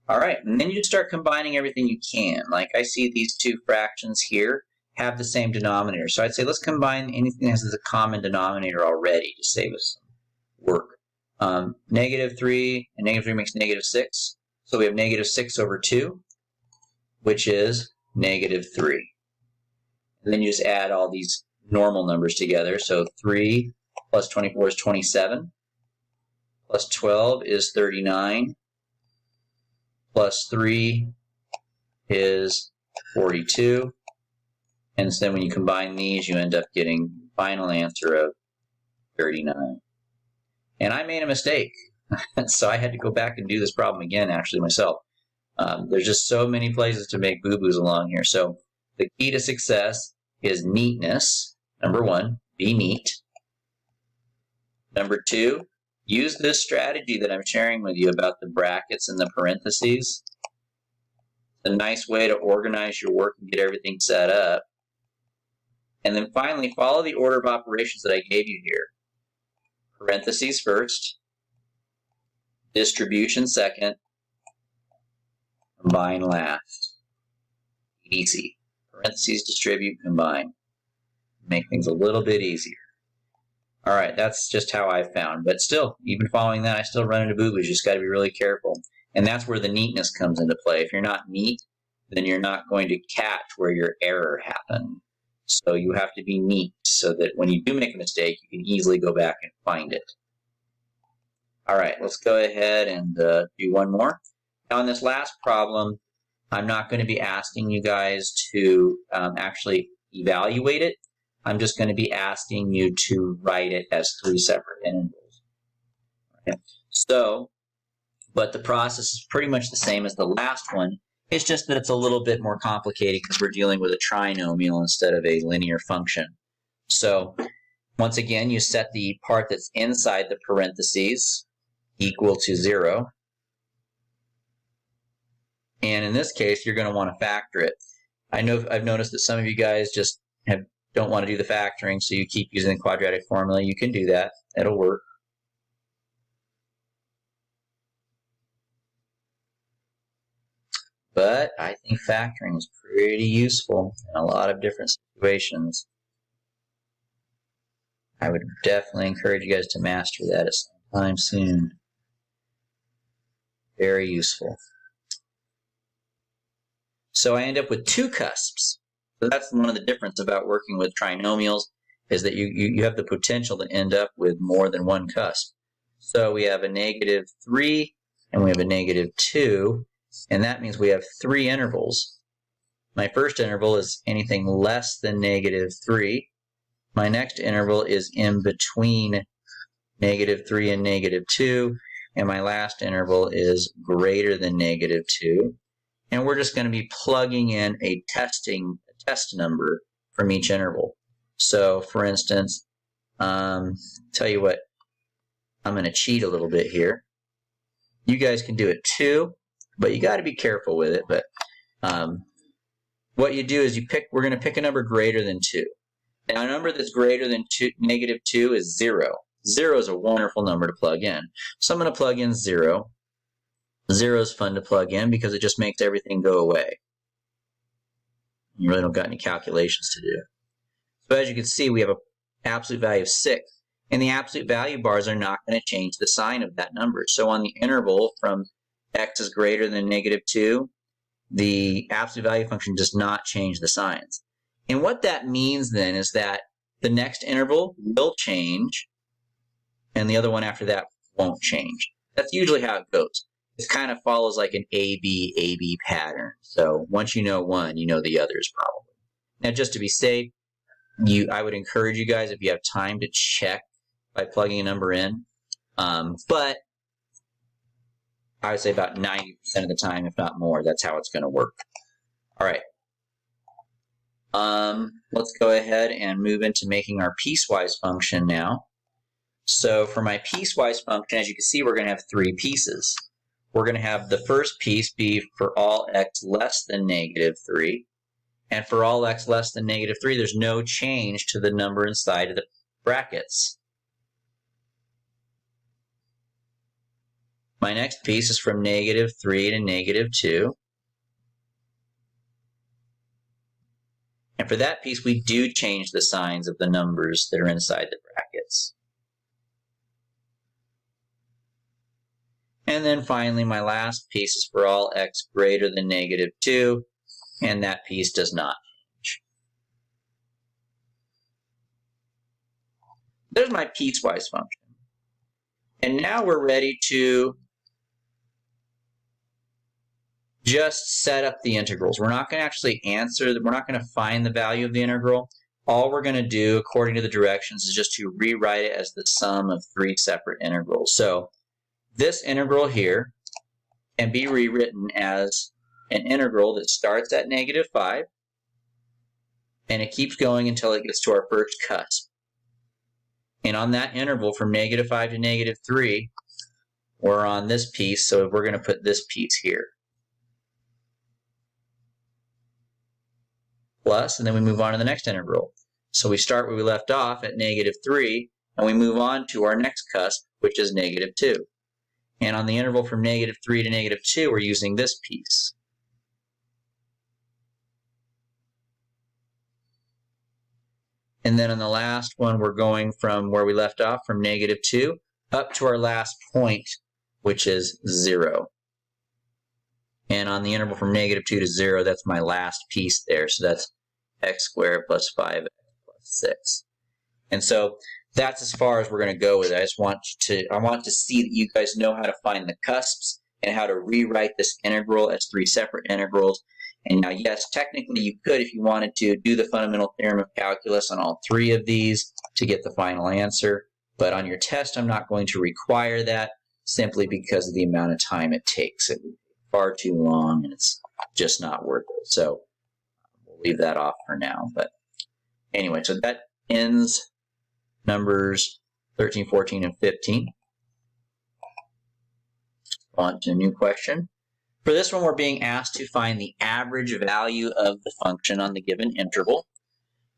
All right, and then you start combining everything you can. Like I see these two fractions here have the same denominator. So I'd say let's combine anything that has a common denominator already to save us some work. Negative 3 and negative 3 makes negative 6. So we have negative 6 over 2, which is negative 3. And then you just add all these normal numbers together. So 3 plus 24 is 27, plus 12 is 39, plus 3 is 42. And so then when you combine these, you end up getting the final answer of 39. And I made a mistake. So I had to go back and do this problem again, actually, myself. There's just so many places to make boo-boos along here. So the key to success is neatness. Number 1, be neat. Number 2, use this strategy that I'm sharing with you about the brackets and the parentheses. It's a nice way to organize your work and get everything set up. And then finally, follow the order of operations that I gave you here. Parentheses first, distribution second, combine last. Easy. Parentheses, distribute, combine. Make things a little bit easier. All right, that's just how I found. But still, even following that, I still run into boo-boos. You just got to be really careful. And that's where the neatness comes into play. If you're not neat, then you're not going to catch where your error happened. So you have to be neat so that when you do make a mistake, you can easily go back and find it. All right, let's go ahead and do one more. Now, in this last problem, I'm not going to be asking you guys to actually evaluate it. I'm just going to be asking you to write it as 3 separate intervals. Okay. So, but the process is pretty much the same as the last one. It's just that it's a little bit more complicated because we're dealing with a trinomial instead of a linear function. So, once again, you set the part that's inside the parentheses equal to 0. And in this case, you're going to want to factor it. I've noticed that some of you guys just don't want to do the factoring, so you keep using the quadratic formula. You can do that. It'll work. but I think factoring is pretty useful in a lot of different situations. I would definitely encourage you guys to master that at some time soon. Very useful. So I end up with two cusps. So that's one of the difference about working with trinomials, is that you have the potential to end up with more than one cusp. So we have a -3 and we have a -2, and that means we have 3 intervals. My first interval is anything less than -3. My next interval is in between -3 and -2, and my last interval is greater than -2. And we're just going to be plugging in a test number from each interval. So, for instance, tell you what, I'm going to cheat a little bit here. You guys can do it too, but you got to be careful with it. But what you do is we're going to pick a number greater than 2. Now, a number that's greater than -2 is 0. 0 is a wonderful number to plug in. So I'm going to plug in 0. 0 is fun to plug in because it just makes everything go away. You really don't got any calculations to do. So as you can see, we have an absolute value of 6. And the absolute value bars are not going to change the sign of that number. So on the interval from x is greater than -2, the absolute value function does not change the signs. And what that means then is that the next interval will change, and the other one after that won't change. That's usually how it goes. It kind of follows like an AB pattern. So once you know one, you know the others probably. Now, just to be safe, I would encourage you guys, if you have time, to check by plugging a number in. But I would say about 90% of the time, if not more, that's how it's going to work. All right. Let's go ahead and move into making our piecewise function now. So for my piecewise function, as you can see, we're going to have 3 pieces. We're going to have the first piece be for all x less than -3. And for all x less than -3, there's no change to the number inside of the brackets. My next piece is from -3 to -2. And for that piece, we do change the signs of the numbers that are inside the brackets. And then finally, my last piece is for all x greater than -2, and that piece does not change. There's my piecewise function. And now we're ready to just set up the integrals. We're not going to actually we're not going to find the value of the integral. All we're going to do, according to the directions, is just to rewrite it as the sum of 3 separate integrals. So this integral here can be rewritten as an integral that starts at -5, and it keeps going until it gets to our first cusp. And on that interval from -5 to -3, we're on this piece, so we're going to put this piece here. Plus, and then we move on to the next integral. So we start where we left off at -3, and we move on to our next cusp, which is -2. And on the interval from -3 to -2, we're using this piece. And then on the last one, we're going from where we left off, from -2, up to our last point, which is 0. And on the interval from -2 to 0, that's my last piece there. So that's x squared plus 5x plus 6. And so that's as far as we're going to go with it. I want to see that you guys know how to find the cusps and how to rewrite this integral as 3 separate integrals. And now, yes, technically you could, if you wanted to, do the fundamental theorem of calculus on all 3 of these to get the final answer. But on your test, I'm not going to require that, simply because of the amount of time it takes. It would be far too long, and it's just not worth it. So we'll leave that off for now. But anyway, so that ends numbers 13, 14, and 15. On to a new question. For this one, we're being asked to find the average value of the function on the given interval.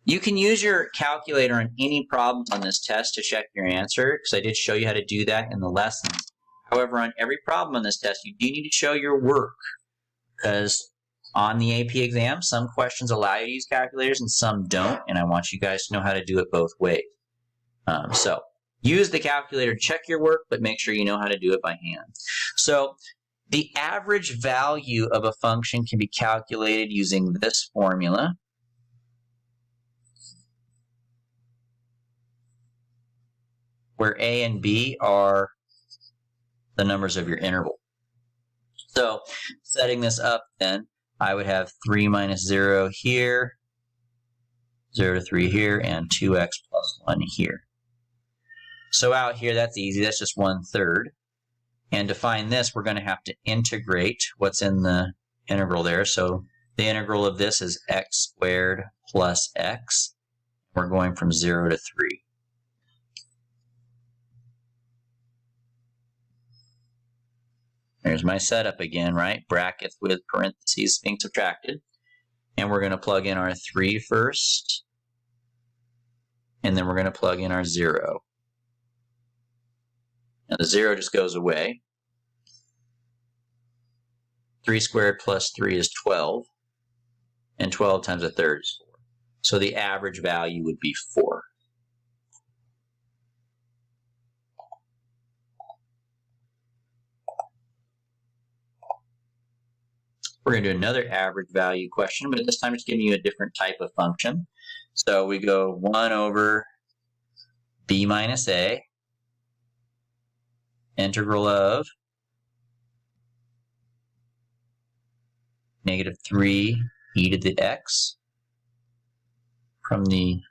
You can use your calculator on any problems on this test to check your answer, because I did show you how to do that in the lessons. However, on every problem on this test, you do need to show your work, because on the AP exam. Some questions allow you to use calculators and some don't, and I want you guys to know how to do it both ways. So use the calculator to check your work, but make sure you know how to do it by hand. So the average value of a function can be calculated using this formula. Where A and B are the numbers of your interval. So setting this up then, I would have 3 minus 0 here, 0 to 3 here, and 2x plus 1 here. So out here, that's easy. That's just 1/3. And to find this, we're going to have to integrate what's in the integral there. So the integral of this is x squared plus x. We're going from 0 to 3. There's my setup again, right? Brackets with parentheses being subtracted. And we're going to plug in our 3 first. And then we're going to plug in our 0. Now the 0 just goes away. 3 squared plus 3 is 12. And 12 times 1/3 is 4. So the average value would be 4. We're going to do another average value question, but this time it's giving you a different type of function. So we go 1 over b minus a, integral of -3 e to the x from -3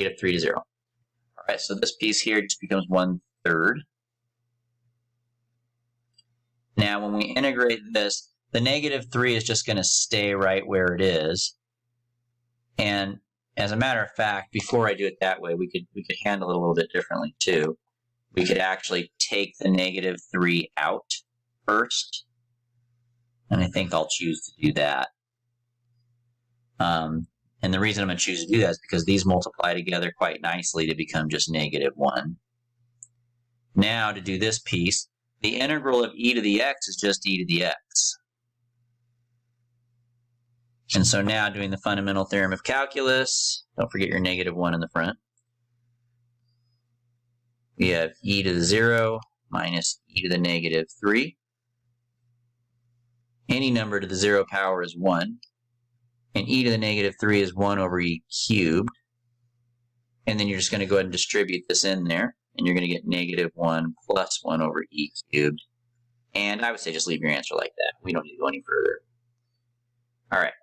to 0. All right, so this piece here just becomes 1/3. Now when we integrate this, the -3 is just going to stay right where it is. And as a matter of fact, before I do it that way, we could handle it a little bit differently too. We could actually take the -3 out first. And I think I'll choose to do that. And the reason I'm going to choose to do that is because these multiply together quite nicely to become just -1. Now to do this piece, the integral of e to the x is just e to the x. And so now doing the fundamental theorem of calculus, don't forget your -1 in the front. We have e to the 0 minus e to the -3. Any number to the 0 power is 1. And e to the -3 is 1 over e cubed. And then you're just going to go ahead and distribute this in there. And you're going to get -1 plus 1 over e cubed. And I would say just leave your answer like that. We don't need to go any further. All right.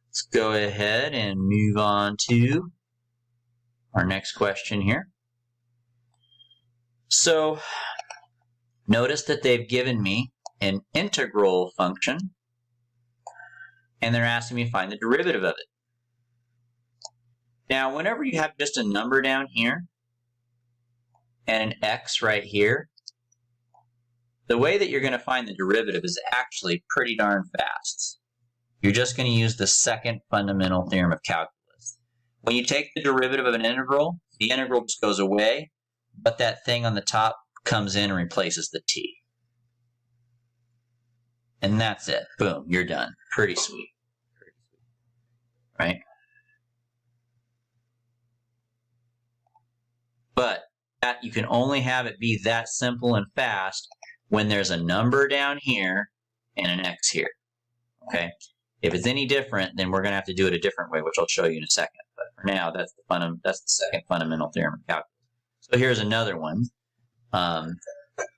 Let's go ahead and move on to our next question here. So notice that they've given me an integral function, and they're asking me to find the derivative of it. Now, whenever you have just a number down here and an x right here, the way that you're going to find the derivative is actually pretty darn fast. You're just going to use the second fundamental theorem of calculus. When you take the derivative of an integral, the integral just goes away, but that thing on the top comes in and replaces the t. And that's it. Boom, you're done. Pretty sweet. Right? But that you can only have it be that simple and fast when there's a number down here and an x here. Okay? If it's any different, then we're going to have to do it a different way, which I'll show you in a second. But for now, that's the second fundamental theorem of calculus. So here's another one.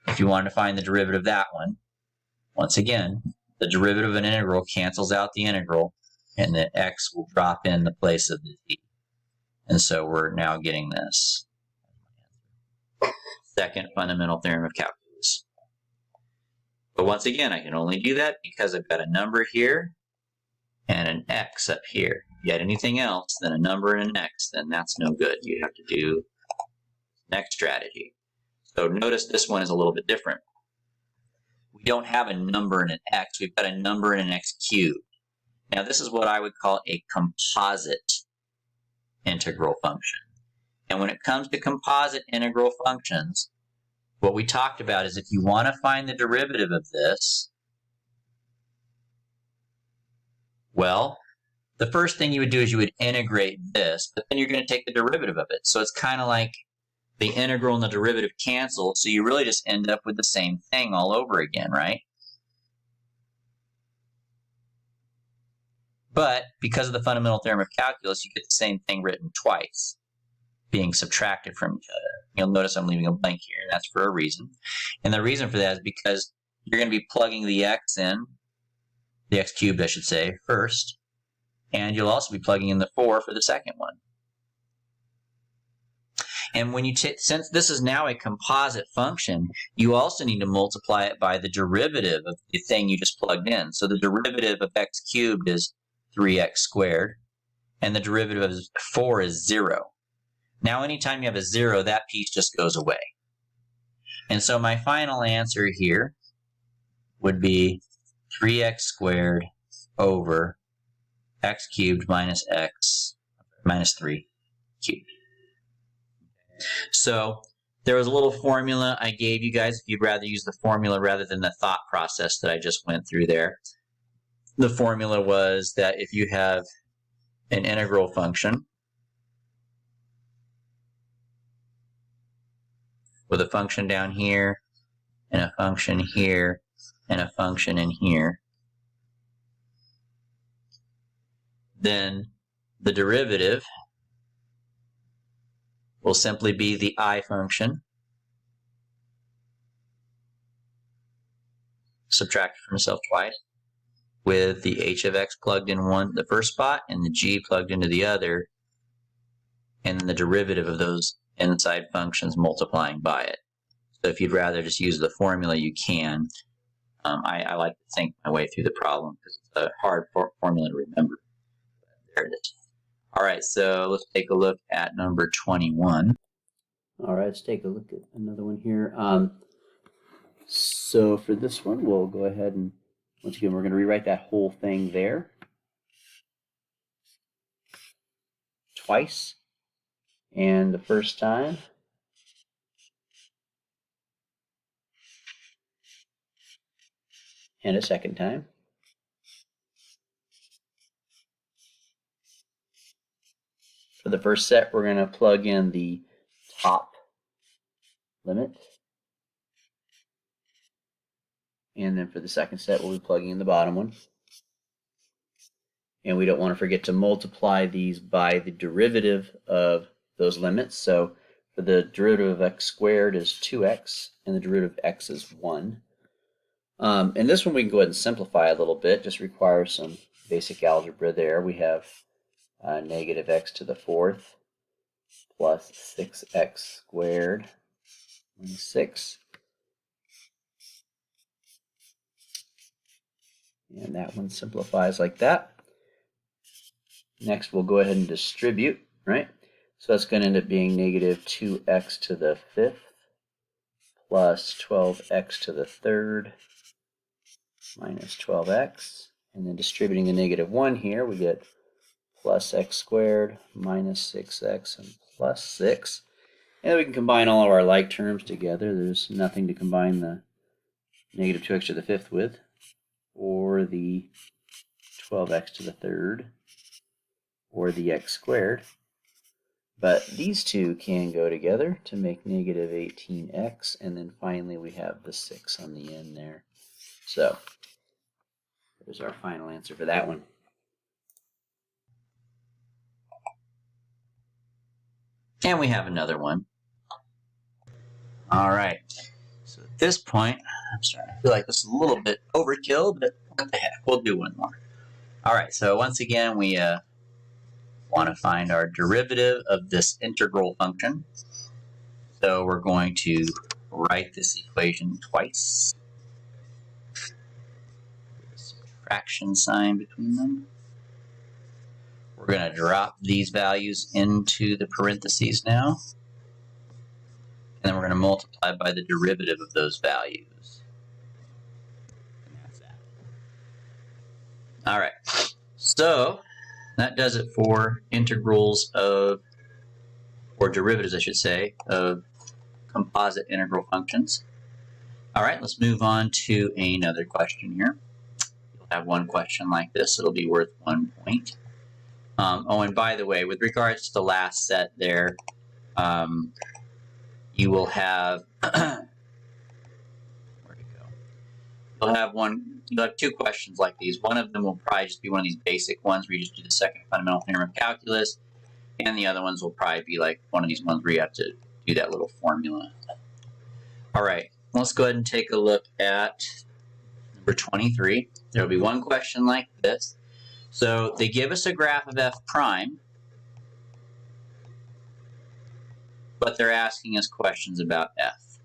If you wanted to find the derivative of that one, once again, the derivative of an integral cancels out the integral, and the x will drop in the place of the t. And so we're now getting this second fundamental theorem of calculus. But once again, I can only do that because I've got a number here and an x up here. If you had anything else than a number and an x, then that's no good. You have to do next strategy. So notice this one is a little bit different. We don't have a number and an x. We've got a number and an x cubed. Now this is what I would call a composite integral function. And when it comes to composite integral functions, what we talked about is if you want to find the derivative of this,
Well, the first thing you would do is you would integrate this, but then you're going to take the derivative of it. So it's kind of like the integral and the derivative cancel, so you really just end up with the same thing all over again, right? But because of the fundamental theorem of calculus, you get the same thing written twice, being subtracted from each other. You'll notice I'm leaving a blank here, and that's for a reason. And the reason for that is because you're going to be plugging the x in, the x cubed, I should say, first, and you'll also be plugging in the 4 for the second one. And when you since this is now a composite function, you also need to multiply it by the derivative of the thing you just plugged in. So the derivative of x cubed is 3x squared, and the derivative of 4 is 0. Now, anytime you have a 0, that piece just goes away. And so my final answer here would be 3x squared over x cubed minus 3 cubed. So there was a little formula I gave you guys if you'd rather use the formula rather than the thought process that I just went through there. The formula was that if you have an integral function with a function down here and a function here and a function in here, then the derivative will simply be the I function subtracted from itself twice, with the h of x plugged in the first spot and the g plugged into the other, and then the derivative of those inside functions multiplying by it. So if you'd rather just use the formula, you can. I like to think my way through the problem because it's a hard formula to remember. There it is. All right, so let's take a look at number 21.
All right, let's take a look at another one here. So for this one, we'll go ahead and, once again, we're going to rewrite that whole thing there twice. And the first time, and a second time. For the first set, we're going to plug in the top limit. And then for the second set, we'll be plugging in the bottom one. And we don't want to forget to multiply these by the derivative of those limits. So for the derivative of x squared is 2x, and the derivative of x is 1. And this one we can go ahead and simplify a little bit, just requires some basic algebra there. We have negative x to the 4th plus 6x squared minus 6. And that one simplifies like that. Next, we'll go ahead and distribute, right? So that's going to end up being negative 2x to the 5th plus 12x to the 3rd minus 12x. And then distributing the negative 1 here, we get plus x squared minus 6x and plus 6. And then we can combine all of our like terms together. There's nothing to combine the negative 2x to the 5th with, or the 12x to the 3rd, or the x squared. But these two can go together to make negative 18x, and then finally we have the 6 on the end there. So there's our final answer for that one.
And we have another one. All right. So at this point, I'm starting to feel like this is a little bit overkill, but what the heck, we'll do one more. All right, so once again, we want to find our derivative of this integral function. So we're going to write this equation twice. With a subtraction sign between them. We're going to drop these values into the parentheses now. And then we're going to multiply by the derivative of those values. And that's that. All right. So that does it for integrals of, or derivatives, I should say, of composite integral functions. All right, let's move on to another question here. You'll have one question like this. It'll be worth 1 point. Oh, and by the way, with regards to the last set there, you will have where'd it go? You'll have two questions like these. One of them will probably just be one of these basic ones where you just do the second fundamental theorem of calculus, and the other ones will probably be like one of these ones where you have to do that little formula. All right, let's go ahead and take a look at number 23. There will be one question like this. So they give us a graph of f prime, but they're asking us questions about f.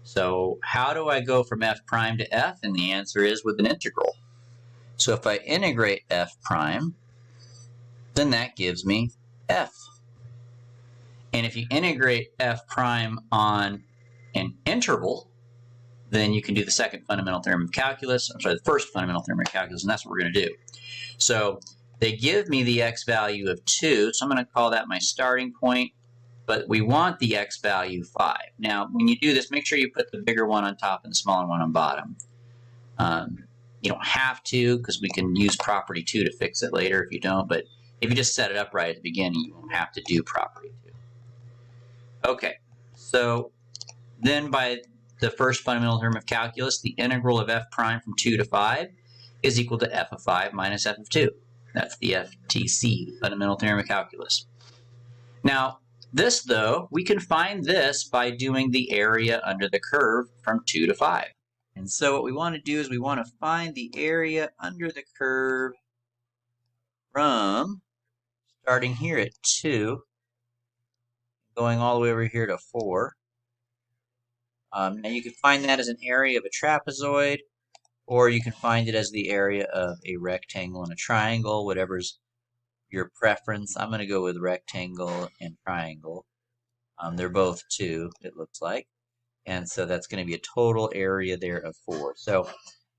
So how do I go from f prime to f? And the answer is with an integral. So if I integrate f prime, then that gives me f. And if you integrate f prime on an interval, then you can do the second fundamental theorem of calculus, the first fundamental theorem of calculus, and that's what we're going to do. So they give me the x value of 2, so I'm going to call that my starting point, but we want the x value 5. Now, when you do this, make sure you put the bigger one on top and the smaller one on bottom. You don't have to, because we can use property 2 to fix it later if you don't, but if you just set it up right at the beginning, you won't have to do property 2. Okay, so then by the first fundamental theorem of calculus, the integral of f prime from 2 to 5 is equal to f of 5 minus f of 2. That's the FTC, the fundamental theorem of calculus. Now, this, though, we can find this by doing the area under the curve from 2 to 5. And so what we want to do is we want to find the area under the curve from starting here at 2, going all the way over here to 4. Now you can find that as an area of a trapezoid, or you can find it as the area of a rectangle and a triangle, whatever's your preference. I'm going to go with rectangle and triangle. They're both 2, it looks like. And so that's going to be a total area there of 4. So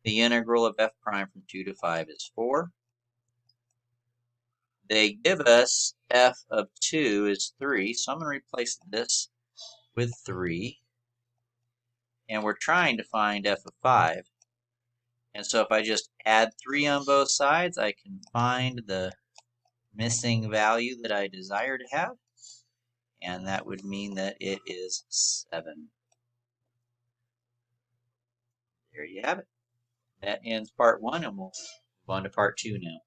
the integral of f prime from 2 to 5 is 4. They give us f of 2 is 3, so I'm going to replace this with 3. And we're trying to find f of 5. And so if I just add 3 on both sides, I can find the missing value that I desire to have. And that would mean that it is 7. There you have it. That ends part 1, and we'll move on to part 2 now.